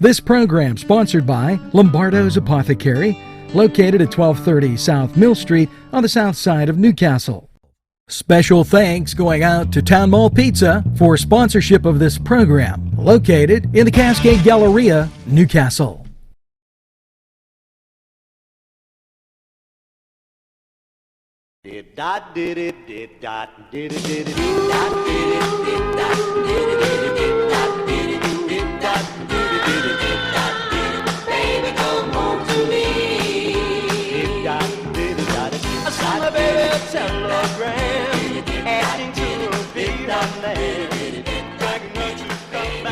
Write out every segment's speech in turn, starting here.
This program sponsored by Lombardo's Apothecary, located at 1230 South Mill Street on the south side of Newcastle. Special thanks going out to Town Mall Pizza for sponsorship of this program, located in the Cascade Galleria, Newcastle.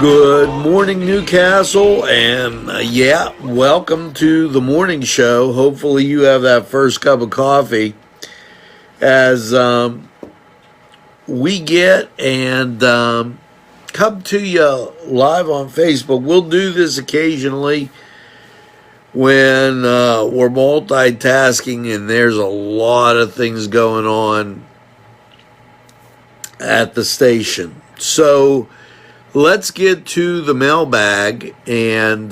Good morning, Newcastle, and welcome to the morning show. Hopefully you have that first cup of coffee as we get and come to you live on Facebook. We'll do this occasionally when we're multitasking and there's a lot of things going on at the station. So let's get to the mailbag, and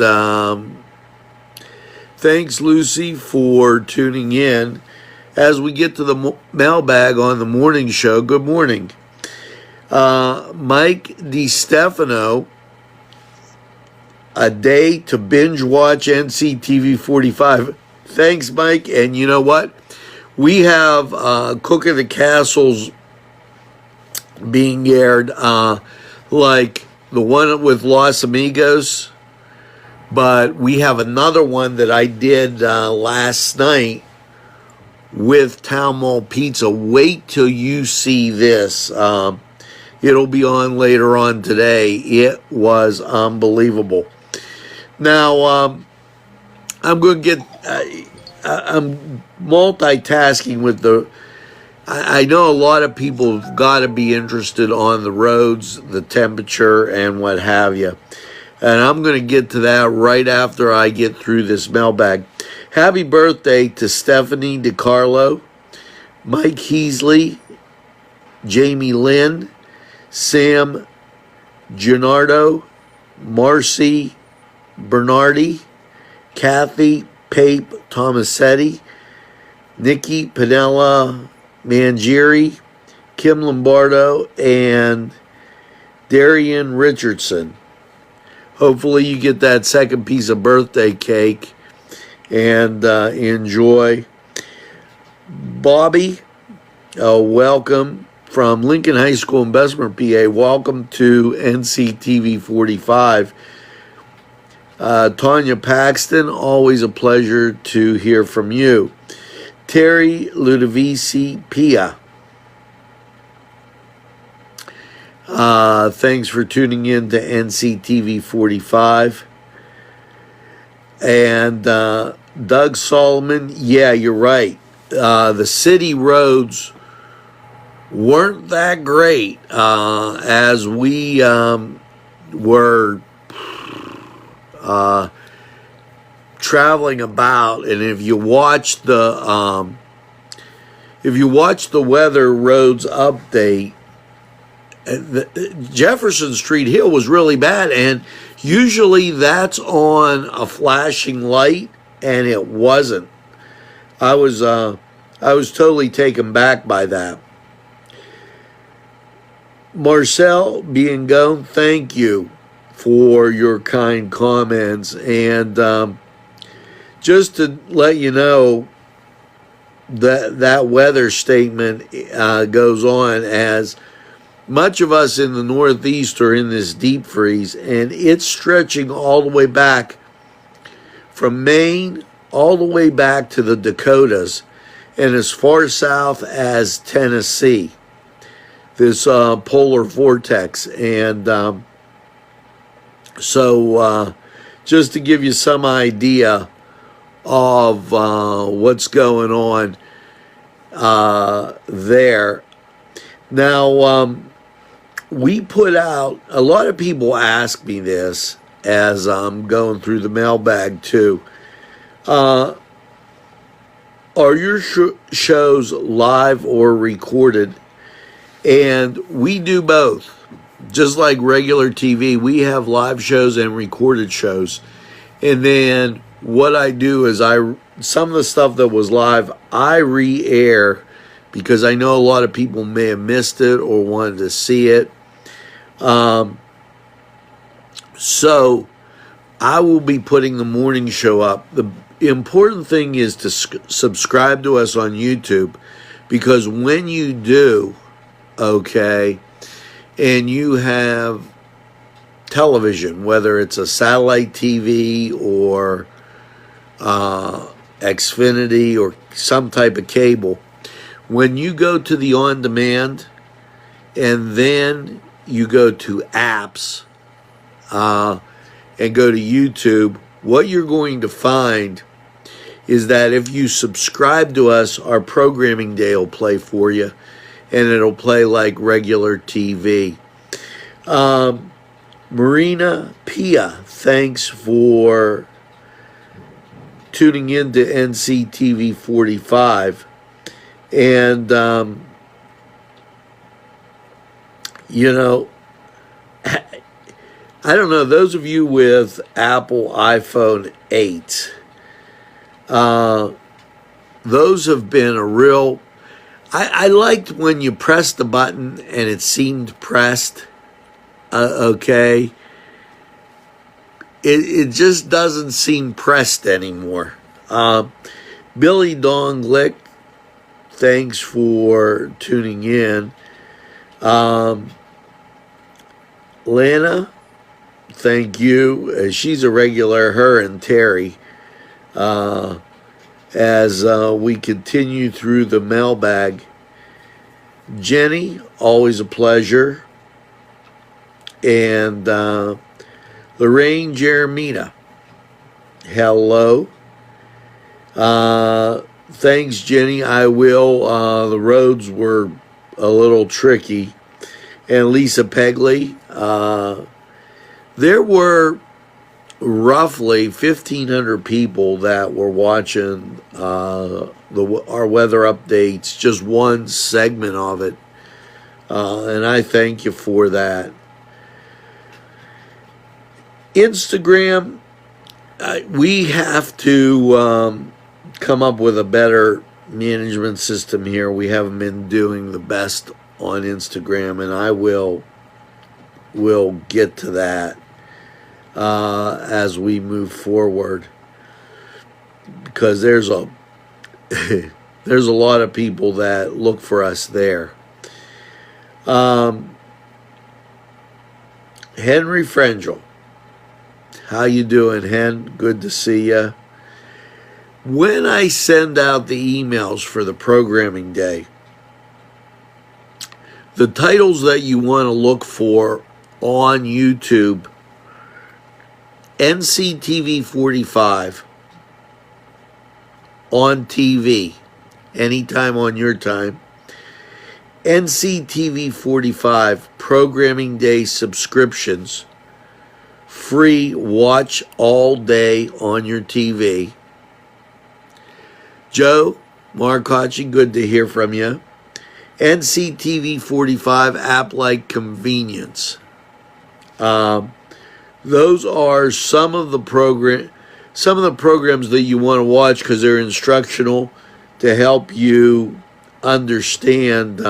thanks, Lucy, for tuning in. As we get to the mailbag on the morning show, good morning. Mike DiStefano, a day to binge watch NCTV45. Thanks, Mike. And you know what? We have Cook of the Castles being aired, like the one with Los Amigos, but we have another one that I did last night with Town Mall Pizza. Wait till you see this. It'll be on later on today. It was unbelievable. Now, I'm going to get, I'm multitasking with the, I know a lot of people have got to be interested on the roads, the temperature, and what have you. And I'm going to get to that right after I get through this mailbag. Happy birthday to Stephanie DiCarlo, Mike Heasley, Jamie Lynn, Sam Gennardo, Marcy Bernardi, Kathy Pape Tomasetti, Nikki Pinella Mangieri, Kim Lombardo, and Darian Richardson. Hopefully you get that second piece of birthday cake and enjoy. Bobby, welcome from Lincoln High School in Bessemer, PA. Welcome to NCTV45. Tanya Paxton, always a pleasure to hear from you. Terry Ludovici Pia, thanks for tuning in to NCTV45. And Doug Solomon, yeah, you're right. The city roads weren't that great as we were traveling about. And if you watch the weather roads update, Jefferson Street Hill was really bad, and usually that's on a flashing light, and it wasn't. I was totally taken back by that. Marcel Biangon, thank you for your kind comments, and just to let you know that weather statement goes on as much of us in the Northeast are in this deep freeze, and it's stretching all the way back from Maine all the way back to the Dakotas and as far south as Tennessee, this polar vortex. And so just to give you some idea of what's going on there. Now, we put out, a lot of people ask me this as I'm going through the mailbag too. Are your shows live or recorded? And we do both. just like regular TV, we have live shows and recorded shows. And then what I do is some of the stuff that was live, I re-air because I know a lot of people may have missed it or wanted to see it. So I will be putting the morning show up. The important thing is to subscribe to us on YouTube, because when you do, okay, and you have television, whether it's a satellite TV or Xfinity or some type of cable, when you go to the on-demand and then you go to apps and go to YouTube, what you're going to find is that if you subscribe to us, our programming day will play for you, and it'll play like regular TV. Marina Pia, thanks for tuning in to NCTV45. And, you know, I don't know, those of you with Apple iPhone 8, those have been a real... I liked when you pressed the button and it seemed pressed, okay? It just doesn't seem pressed anymore. Billy Dong Glick, thanks for tuning in. Lana, thank you. She's a regular, her and Terry. As we continue through the mailbag. Jenny, always a pleasure. And Lorraine Jeremita, hello. Thanks, Jenny. I will. The roads were a little tricky. And Lisa Pegley, there were roughly 1,500 people that were watching our weather updates, just one segment of it, and I thank you for that. Instagram, we have to come up with a better management system here. We haven't been doing the best on Instagram, and I will get to that as we move forward, because there's a lot of people that look for us there. Henry Frangel, how you doing, Hen? Good to see you. When I send out the emails for the programming day, the titles that you want to look for on YouTube: NCTV45 on TV, anytime on your time. NCTV45 Programming Day subscriptions, free, watch all day on your TV. Joe Marcacci, good to hear from you. NCTV45 app-like convenience. Those are some of the programs that you want to watch, because they're instructional to help you understand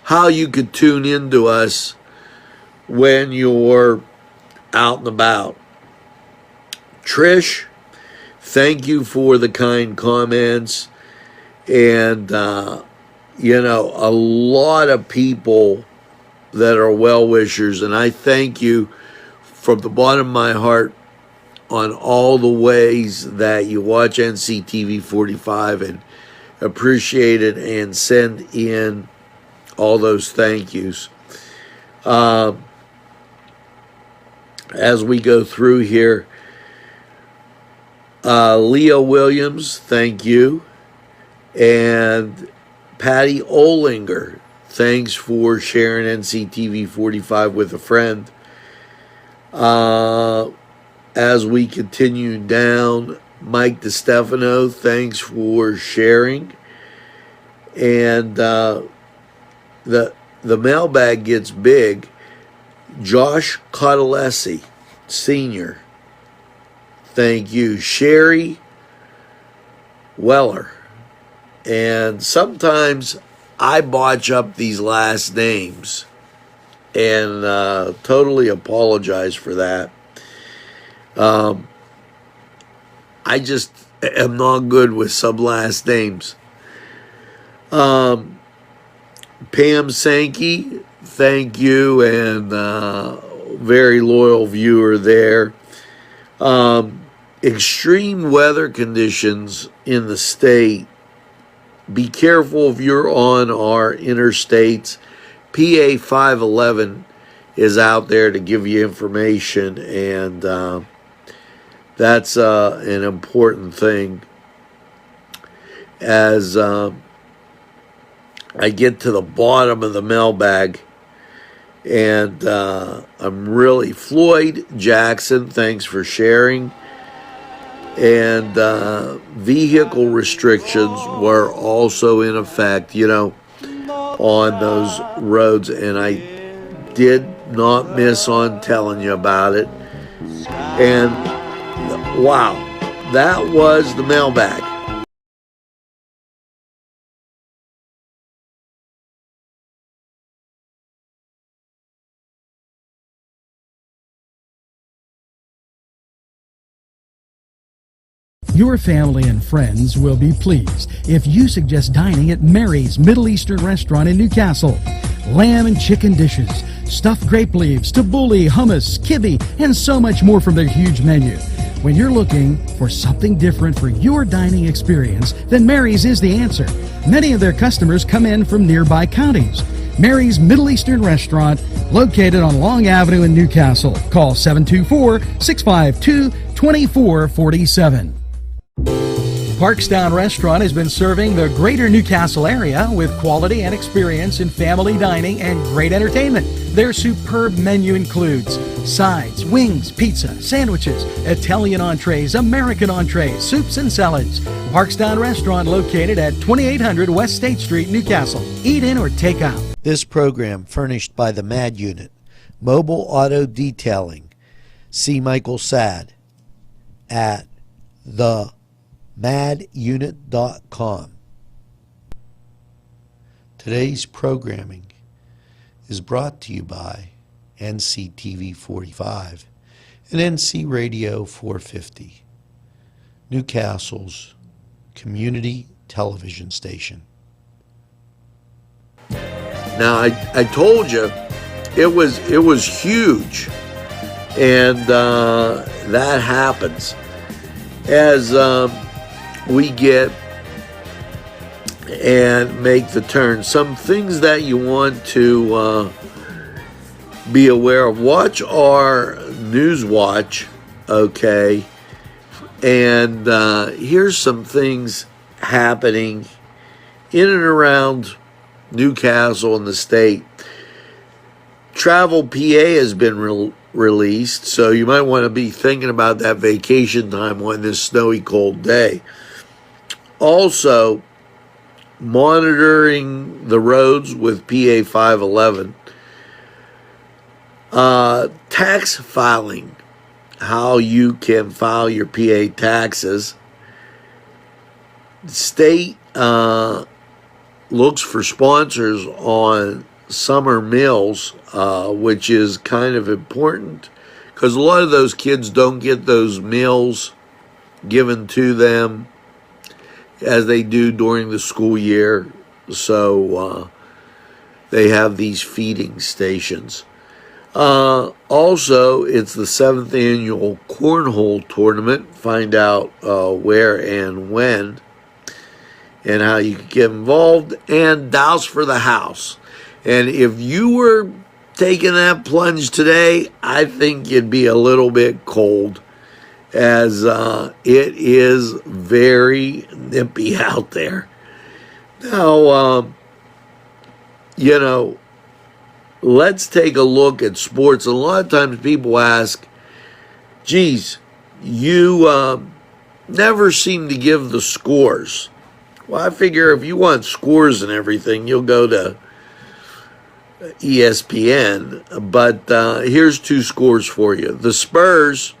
how you could tune into us when you're out and about. Trish, thank you for the kind comments. And, you know, a lot of people that are well-wishers, and I thank you from the bottom of my heart on all the ways that you watch NCTV45 and appreciate it and send in all those thank yous. As we go through here, Leo Williams, thank you. And Patty Olinger, thanks for sharing NCTV45 with a friend. As we continue down, Mike DeStefano, thanks for sharing. And the the mailbag gets big, Josh Cautalesi, Sr., thank you. Sherry Weller. And sometimes I botch up these last names and totally apologize for that. I just am not good with some last names. Pam Sankey, thank you, and very loyal viewer there. Extreme weather conditions in the state. Be careful if you're on our interstates. PA 511 is out there to give you information, and that's an important thing. As I get to the bottom of the mailbag, and I'm really Floyd Jackson, thanks for sharing. And vehicle restrictions were also in effect, on those roads, and I did not miss on telling you about it. And wow, that was the mailbag. Your family and friends will be pleased if you suggest dining at Mary's Middle Eastern Restaurant in Newcastle. Lamb and chicken dishes, stuffed grape leaves, tabbouleh, hummus, kibbe, and so much more from their huge menu. When you're looking for something different for your dining experience, then Mary's is the answer. Many of their customers come in from nearby counties. Mary's Middle Eastern Restaurant, located on Long Avenue in Newcastle. Call 724-652-2447. Parkstown Restaurant has been serving the greater Newcastle area with quality and experience in family dining and great entertainment. Their superb menu includes sides, wings, pizza, sandwiches, Italian entrees, American entrees, soups and salads. Parkstown Restaurant located at 2800 West State Street, Newcastle. Eat in or take out. This program furnished by the MAD Unit, Mobile Auto Detailing. See Michael Sad at themadunit.com. Today's programming is brought to you by NCTV45 and NC Radio 450, Newcastle's community television station. Now, I told you it was huge, and that happens as we get and make the turn. Some things that you want to be aware of. Watch our News Watch, okay? And here's some things happening in and around Newcastle and the state. Travel PA has been released, so you might want to be thinking about that vacation time on this snowy, cold day. Also, monitoring the roads with PA 511. Tax filing, how you can file your PA taxes. State looks for sponsors on summer meals, which is kind of important because a lot of those kids don't get those meals given to them as they do during the school year. So they have these feeding stations. Also, it's the 7th annual cornhole tournament. Find out where and when and how you can get involved, and Douse for the House. And if you were taking that plunge today, I think you'd be a little bit cold, as it is very nippy out there. Now, let's take a look at sports. A lot of times people ask, geez, you never seem to give the scores. Well, I figure if you want scores and everything, you'll go to ESPN. But here's two scores for you. The Spurs,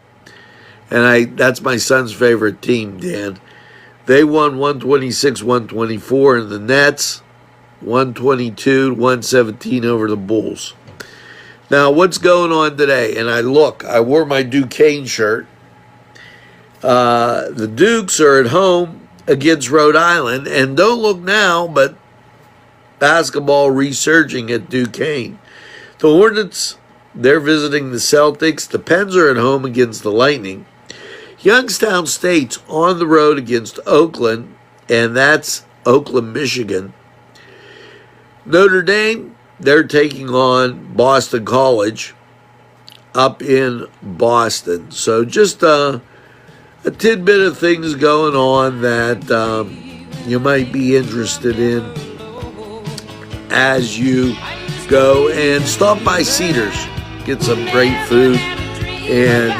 and that's my son's favorite team, Dan. They won 126-124, and the Nets 122-117 over the Bulls. Now, what's going on today? And I wore my Duquesne shirt. The Dukes are at home against Rhode Island, and don't look now, but basketball resurging at Duquesne. The Hornets, they're visiting the Celtics. The Pens are at home against the Lightning. Youngstown State's on the road against Oakland, and that's Oakland, Michigan. Notre Dame, they're taking on Boston College up in Boston. So just a tidbit of things going on that you might be interested in as you go. And stop by Cedars. Get some great food and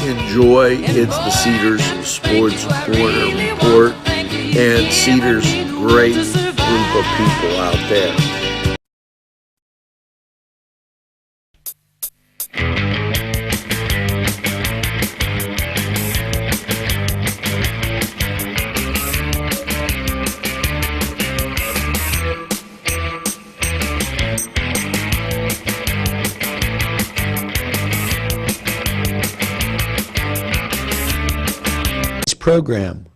enjoy. It's the Cedars Sports Corner Report. And Cedars, great group of people out there. This program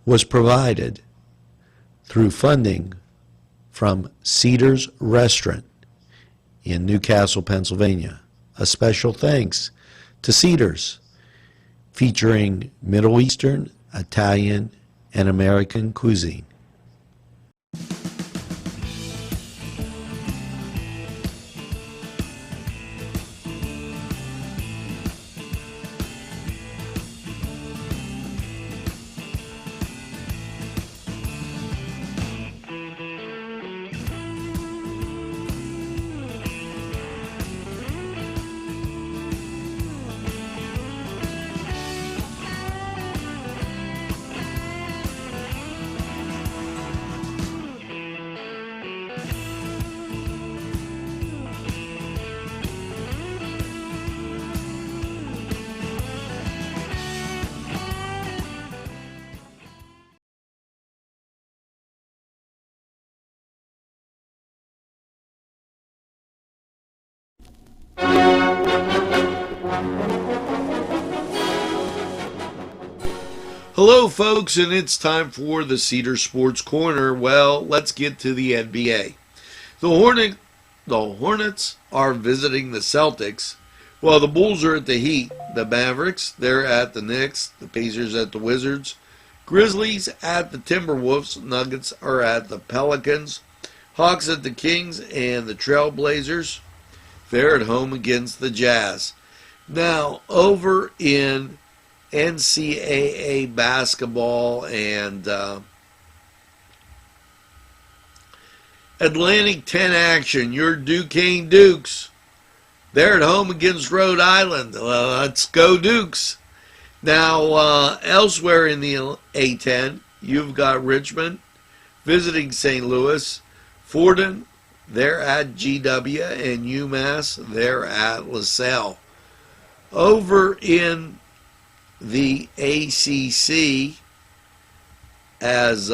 was provided through funding from Cedars Restaurant in Newcastle, Pennsylvania. A special thanks to Cedars, featuring Middle Eastern, Italian, and American cuisine. Hello, folks, and it's time for the Cedar Sports Corner. Well, let's get to the NBA. The Hornets are visiting the Celtics. Well, the Bulls are at the Heat. The Mavericks, they're at the Knicks. The Pacers at the Wizards. Grizzlies at the Timberwolves. Nuggets are at the Pelicans. Hawks at the Kings, and the Trailblazers, they're at home against the Jazz. Now, over in NCAA basketball and Atlantic 10 action, your Duquesne Dukes, they're at home against Rhode Island. Let's go Dukes. Now, elsewhere in the A10, you've got Richmond visiting St. Louis. Fordham, they're at GW, and UMass, they're at LaSalle. Over in the ACC, as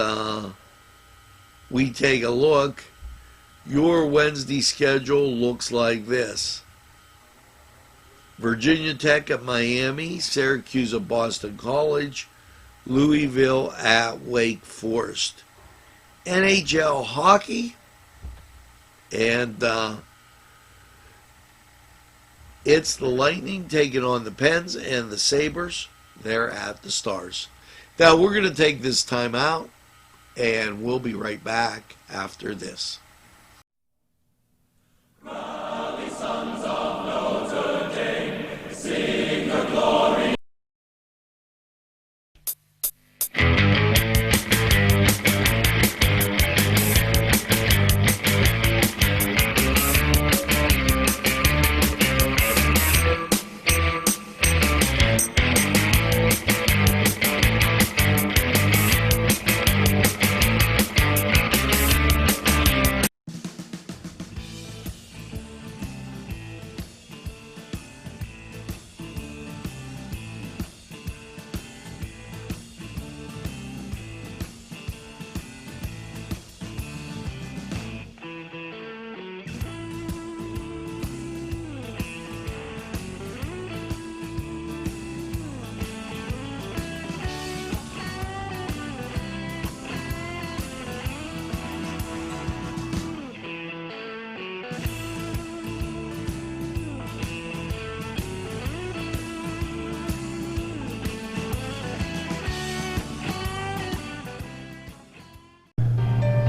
we take a look, your Wednesday schedule looks like this. Virginia Tech at Miami, Syracuse at Boston College, Louisville at Wake Forest. NHL hockey, and it's the Lightning taking on the Pens, and the Sabres, they're at the Stars. Now, we're going to take this time out, and we'll be right back after this. Rally, sons of Notre Dame, sing the glory.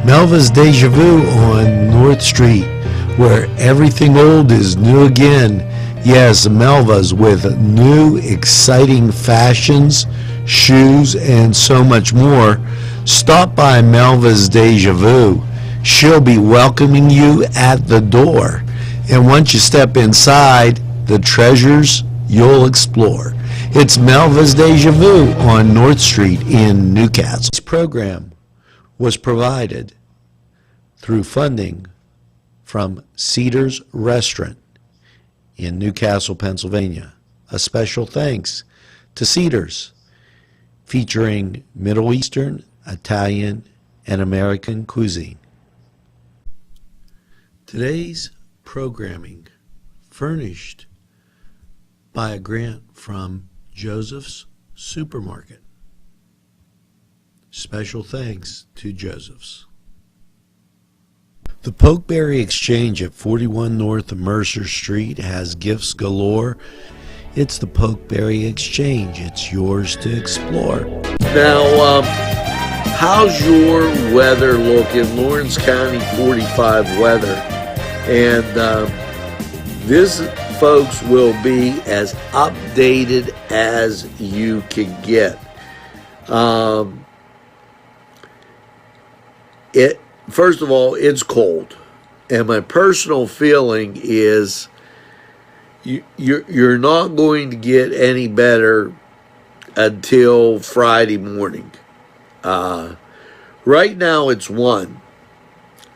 Melva's Deja Vu on North Street, where everything old is new again. Yes, Melva's with new, exciting fashions, shoes, and so much more. Stop by Melva's Deja Vu. She'll be welcoming you at the door. And once you step inside, the treasures you'll explore. It's Melva's Deja Vu on North Street in Newcastle. This program was provided through funding from Cedars Restaurant in Newcastle, Pennsylvania. A special thanks to Cedars, featuring Middle Eastern, Italian, and American cuisine. Today's programming furnished by a grant from Joseph's Supermarket. Special thanks to Joseph's. The Pokeberry Exchange at 41 North Mercer Street has gifts galore. It's the Pokeberry Exchange. It's yours to explore. Now, how's your weather looking? Lawrence County 45 weather. And this, folks, will be as updated as you can get. First of all, it's cold. And my personal feeling is you're not going to get any better until Friday morning. Right now it's 1.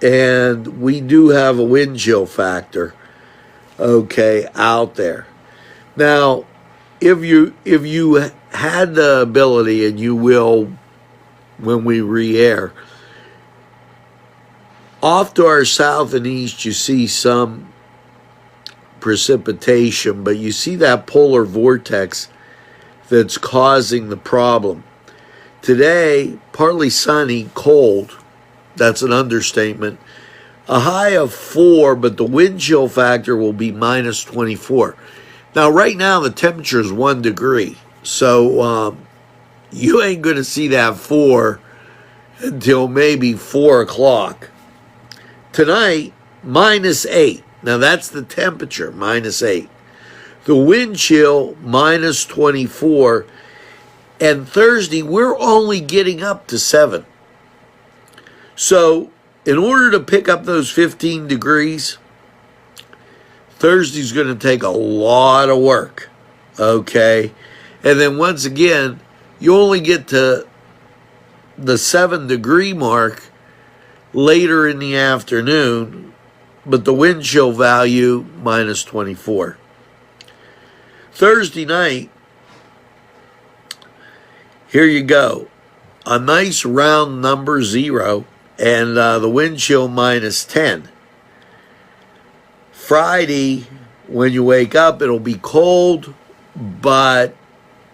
And we do have a wind chill factor, okay, out there. Now, if you had the ability, and you will when we re-air, off to our south and east, you see some precipitation, but you see that polar vortex that's causing the problem. Today, partly sunny, cold. That's an understatement. A high of 4, but the wind chill factor will be minus 24. Now, right now, the temperature is 1 degree. So, you ain't going to see that 4 until maybe 4 o'clock. Tonight, minus 8. Now, that's the temperature, minus 8. The wind chill, minus 24. And Thursday, we're only getting up to 7. So, in order to pick up those 15 degrees, Thursday's going to take a lot of work, okay? And then once again, you only get to the 7-degree mark later in the afternoon, but the wind chill value, minus 24. Thursday night, here you go. A nice round number, 0. And the wind chill minus 10. Friday, when you wake up, it'll be cold, but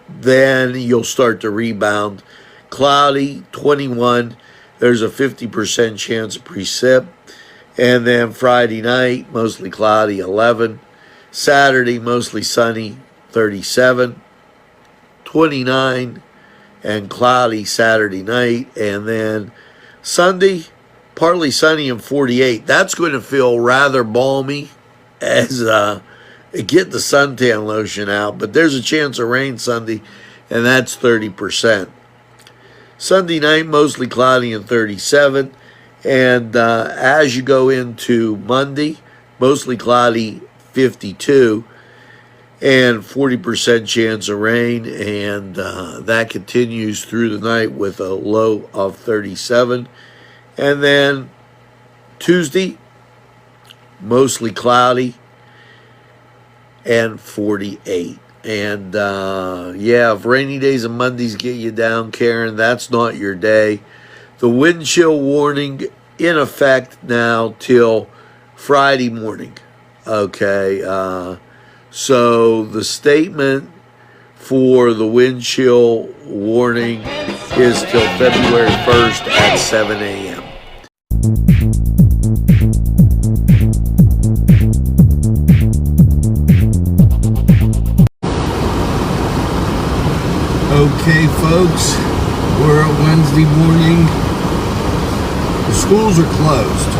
then you'll start to rebound. Cloudy, 21. There's a 50% chance of precip. And then Friday night, mostly cloudy, 11. Saturday, mostly sunny, 37. 29 and cloudy Saturday night. And then Sunday, partly sunny and 48. That's going to feel rather balmy as get the suntan lotion out. But there's a chance of rain Sunday, and that's 30%. Sunday night, mostly cloudy and 37. And as you go into Monday, mostly cloudy, 52. And 40% chance of rain, and that continues through the night with a low of 37. And then Tuesday, mostly cloudy and 48. And yeah, if rainy days and Mondays get you down, Karen, that's not your day. The wind chill warning in effect now till Friday morning. Okay, so the statement for the wind chill warning is till February 1st at 7 a.m. Okay, folks, we're at Wednesday morning. The schools are closed.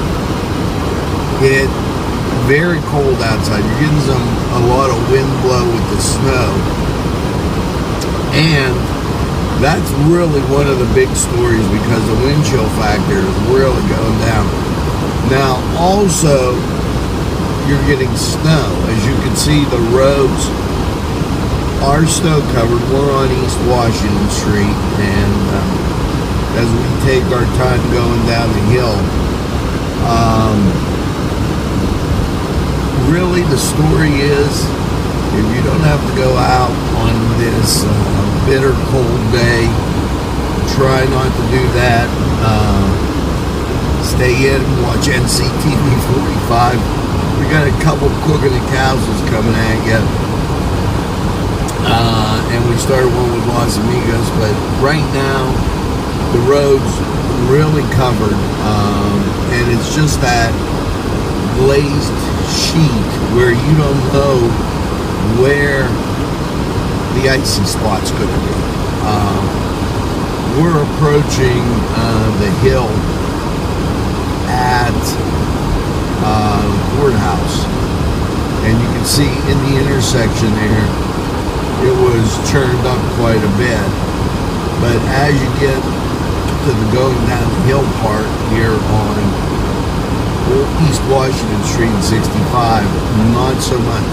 It's very cold outside. You're getting a lot of wind blow with the snow. And that's really one of the big stories because the wind chill factor is really going down. Now, also, you're getting snow. As you can see, the roads are snow covered. We're on East Washington Street, and as we take our time going down the hill, really the story is, if you don't have to go out on this bitter cold day, try not to do that. Stay in, watch NCTV45. We got a couple cooking the cows coming at you. And we started one with Los Amigos, but right now the road's really covered. And it's just that glazed sheet where you don't know where the icy spot's going to be. We're approaching the hill at the courthouse, and you can see in the intersection there it was churned up quite a bit, but as you get to the going down the hill part here on East Washington Street and 65, not so much.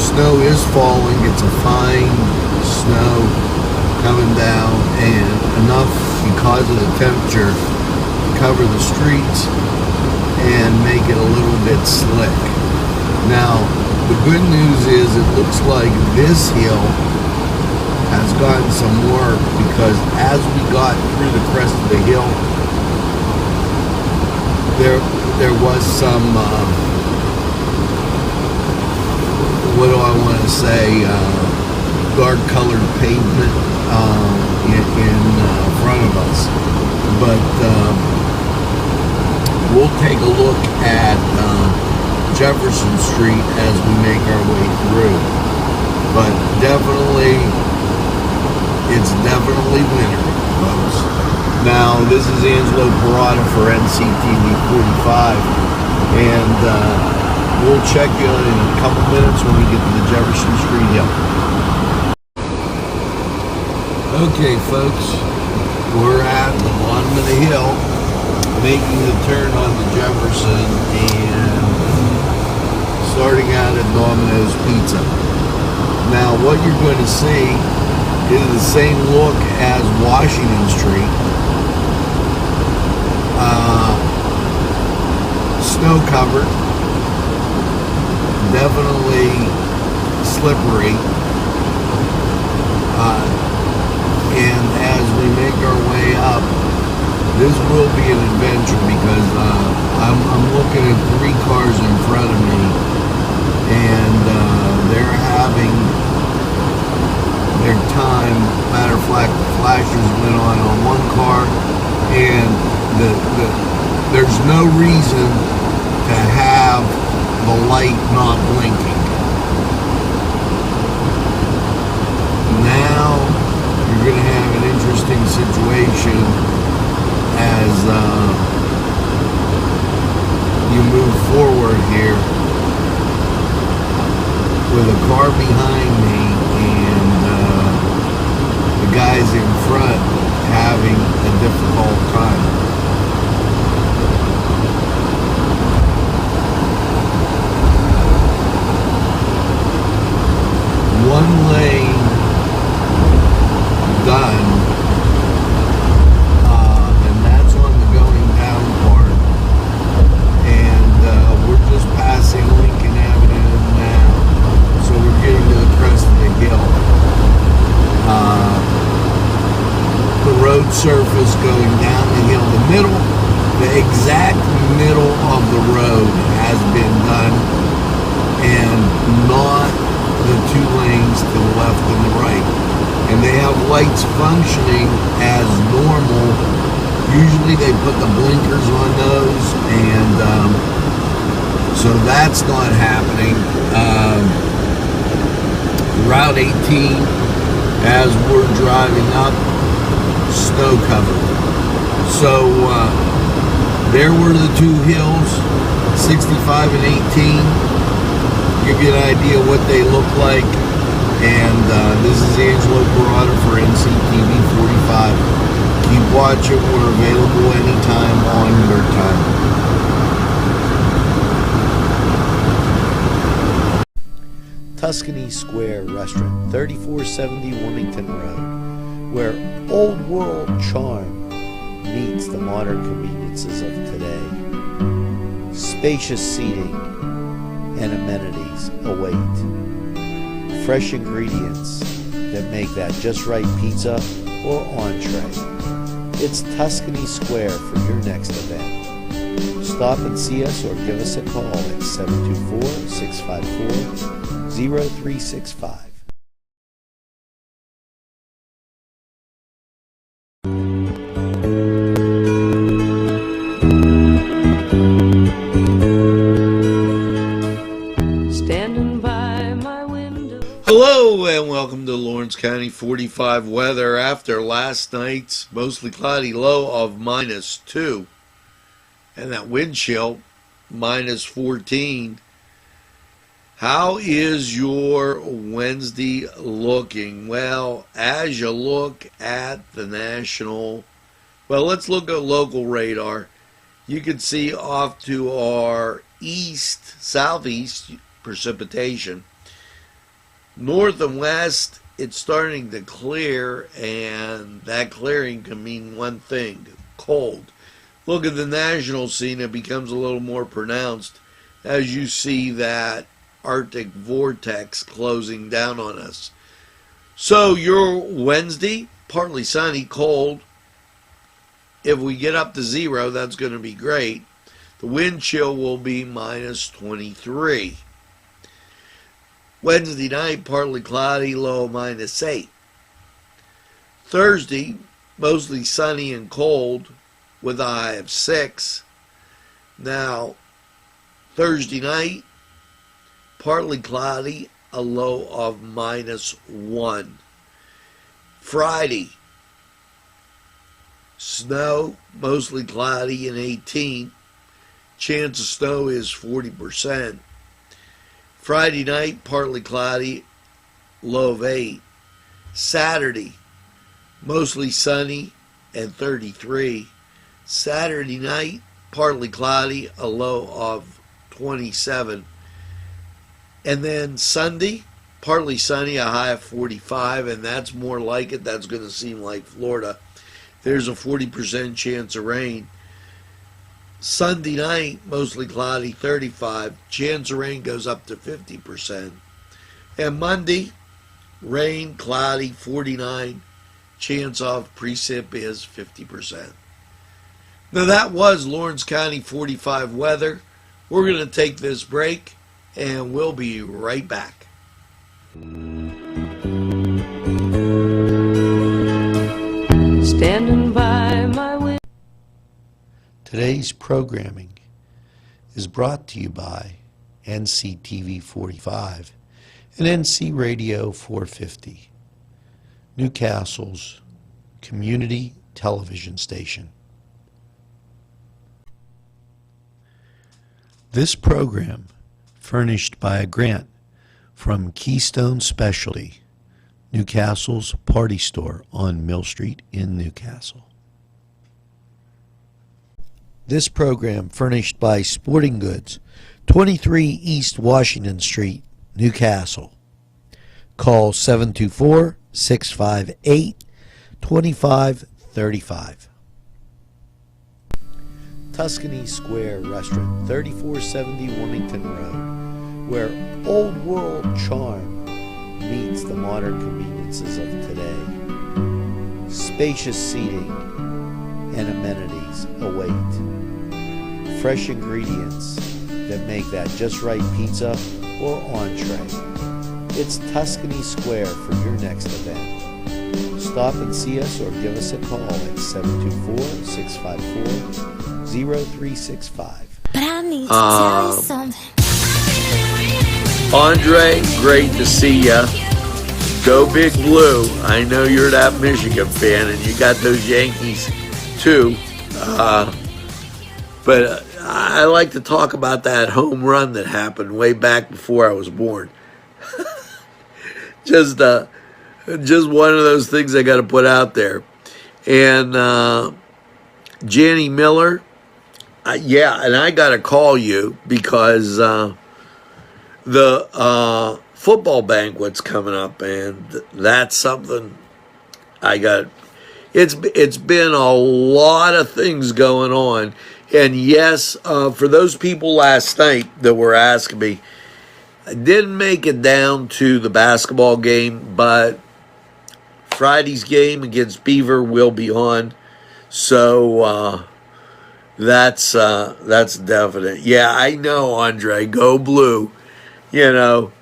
Snow is falling. It's a fine snow coming down, and enough because of the temperature to cover the streets and make it a little bit slick. Now, the good news is it looks like this hill has gotten some work, because as we got through the crest of the hill, there was some what do I want to say, dark colored pavement in front of us, but we'll take a look at Jefferson Street as we make our way through. But definitely, it's definitely winter, folks. Now, this is Angelo Parada for NCTV45, and we'll check you in a couple minutes when we get to the Jefferson Street Hill. Okay, folks, we're at the bottom of the hill, making the turn onto Jefferson and starting out at Domino's Pizza. Now, what you're going to see is the same look as Washington Street. Snow covered, definitely slippery, and as we make our way up, this will be an adventure, because I'm looking at 3 cars in front of me, and they're having their time. Matter of fact, the flashers went on one car, and there's no reason to have the light not blinking. Now you're going to have an interesting situation as you move forward here with a car behind me and the guys in front having a difficult time. One lane done, and that's on the going down part, and we're just passing Lincoln Avenue now, so we're getting to the crest of the hill. The road surface going down the hill, the exact middle of the road has been done, and not the 2 lanes to the left and the right, and they have lights functioning as normal. Usually they put the blinkers on those, and so that's not happening. Route 18, as we're driving up, snow covered. So there were the two hills, 65 and 18. Give you an idea what they look like. And this is Angelo Parada for NCTV 45. Keep watching. We're available anytime on your time. Tuscany Square Restaurant, 3470 Wilmington Road, where old world charm meets the modern conveniences of today. Spacious seating and amenities await. Fresh ingredients that make that just right pizza or entree. It's Tuscany Square for your next event. Stop and see us or give us a call at 724-654-0365. Standing by my window. Hello and welcome to Lawrence County 45 weather after last night's mostly cloudy low of -2 and that wind chill -14. How is your Wednesday looking? Well, as you look at the national, well, let's look at local radar. You can see off to our east, southeast precipitation. North and west, it's starting to clear, and that clearing can mean one thing: cold. Look at the national scene, it becomes a little more pronounced as you see that Arctic vortex closing down on us. So your Wednesday, partly sunny, cold. If we get up to 0, that's going to be great. The wind chill will be -23. Wednesday night, partly cloudy, low -8. Thursday, mostly sunny and cold with a high of 6. Now, Thursday night, partly cloudy, a low of -1. Friday, snow, mostly cloudy and 18. Chance of snow is 40%. Friday night, partly cloudy, low of 8. Saturday, mostly sunny and 33. Saturday night, partly cloudy, a low of 27. And then Sunday, partly sunny, a high of 45, and that's more like it. That's going to seem like Florida. There's a 40% chance of rain. Sunday night, mostly cloudy, 35. Chance of rain goes up to 50%. And Monday, rain, cloudy, 49. Chance of precip is 50%. Now that was Lawrence County 45 weather. We're going to take this break, and we'll be right back. Standing by my window. Today's programming is brought to you by NCTV 45 and NC Radio 450, Newcastle's community television station. This program furnished by a grant from Keystone Specialty, Newcastle's party store on Mill Street in Newcastle. This program furnished by Sporting Goods, 23 East Washington Street, Newcastle. Call 724-658-2535. Tuscany Square Restaurant, 3470 Wilmington Road, where old world charm meets the modern conveniences of today. Spacious seating and amenities await. Fresh ingredients that make that just right pizza or entree. It's Tuscany Square for your next event. Stop and see us or give us a call at 724-654-0365. But I need to tell you something. Andre, great to see ya. Go Big Blue. I know you're that Michigan fan, and you got those Yankees too. But I like to talk about that home run that happened way back before I was born. just one of those things I got to put out there. And Janny Miller, yeah, and I got to call you because the football banquet's coming up, and that's something I got. It's been a lot of things going on. And yes, for those people last night that were asking me, I didn't make it down to the basketball game, but Friday's game against Beaver will be on. So that's definite. Yeah, I know, Andre. Go blue. You know.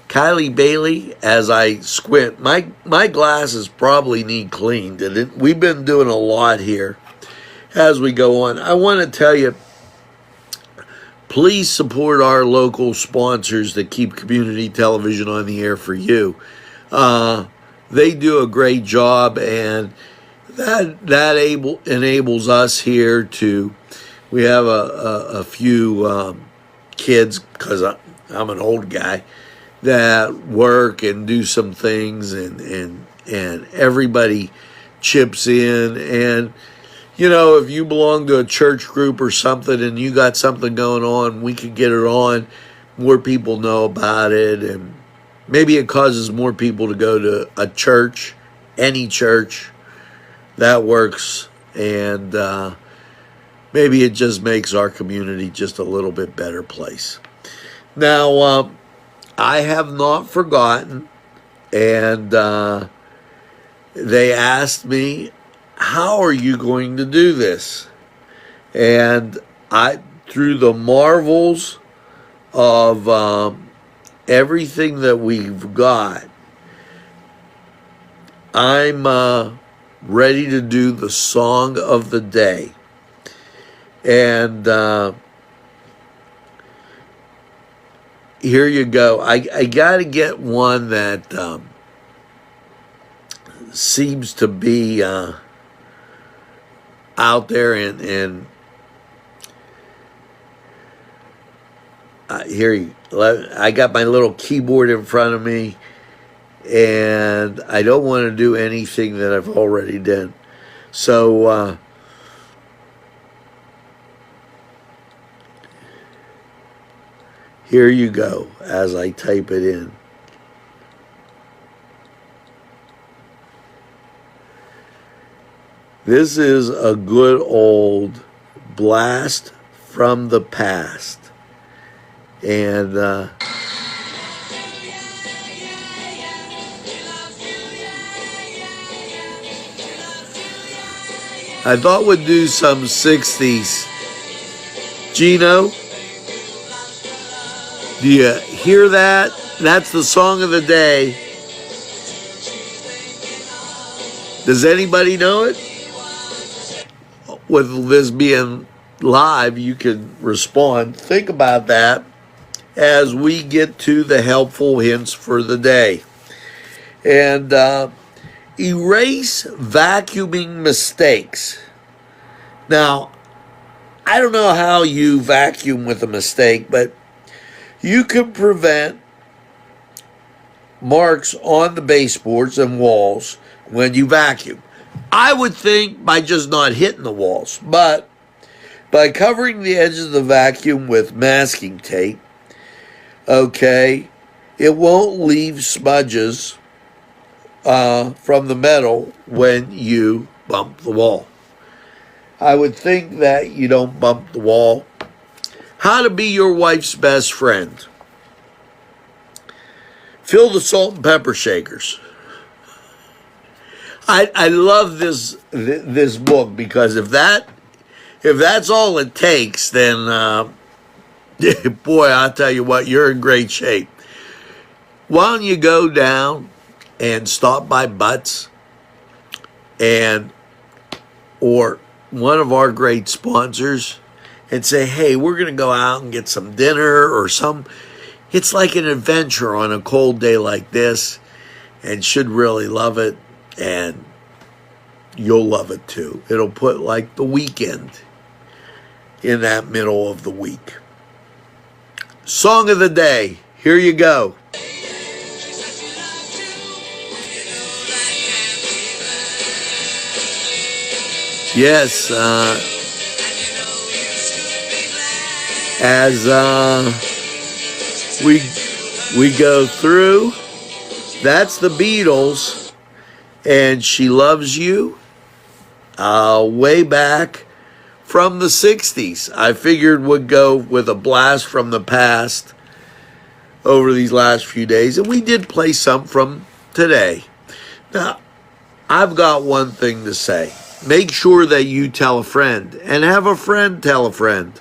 Kylie Bailey, as I squint, my glasses probably need cleaned, and we've been doing a lot here as we go on. I want to tell you, please support our local sponsors that keep community television on the air for you. They do a great job, and that enables us here to. We have a few kids, because I'm an old guy, that work and do some things, and everybody chips in. And you know, if you belong to a church group or something and you got something going on, we could get it on, more people know about it, and maybe it causes more people to go to a church, any church. That works. And maybe it just makes our community just a little bit better place. Now, I have not forgotten, and they asked me, how are you going to do this? And through the marvels of everything that we've got, I'm ready to do the song of the day. And here you go. I got to get one that seems to be out there, and here I got my little keyboard in front of me, and I don't want to do anything that I've already done. So here you go as I type it in. This is a good old blast from the past. And I thought we'd do some 60s. Gino, do you hear that? That's the song of the day. Does anybody know it? With this being live, you can respond. Think about that as we get to the helpful hints for the day. And erase vacuuming mistakes. Now, I don't know how you vacuum with a mistake, but you can prevent marks on the baseboards and walls when you vacuum. I would think by just not hitting the walls, but by covering the edges of the vacuum with masking tape, okay, it won't leave smudges from the metal when you bump the wall. I would think that you don't bump the wall. How to be your wife's best friend. Fill the salt and pepper shakers. I love this book, because if that's all it takes, then boy, I'll tell you what, you're in great shape. Why don't you go down and stop by Butts or one of our great sponsors and say, hey, we're going to go out and get some dinner or it's like an adventure on a cold day like this, and should really love it. And you'll love it too. It'll put like the weekend in that middle of the week. Song of the day. Here you go. Yes, as we go through, that's the Beatles, and She Loves You, way back from the 60s. I figured would go with a blast from the past over these last few days, and we did play some from today. Now, I've got one thing to say. Make sure that you tell a friend, and have a friend tell a friend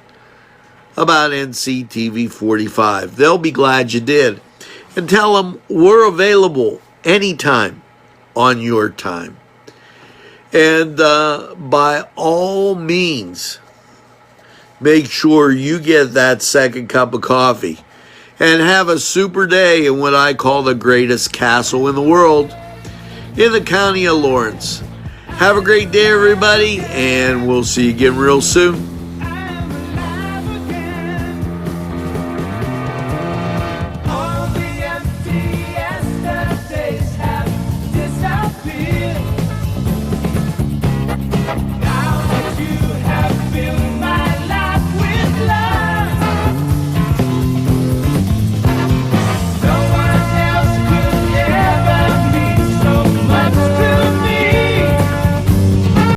about NCTV45. They'll be glad you did. And tell them we're available anytime on your time. And by all means, make sure you get that second cup of coffee and have a super day in what I call the greatest castle in the world, in the county of Lawrence. Have a great day, everybody, and we'll see you again real soon.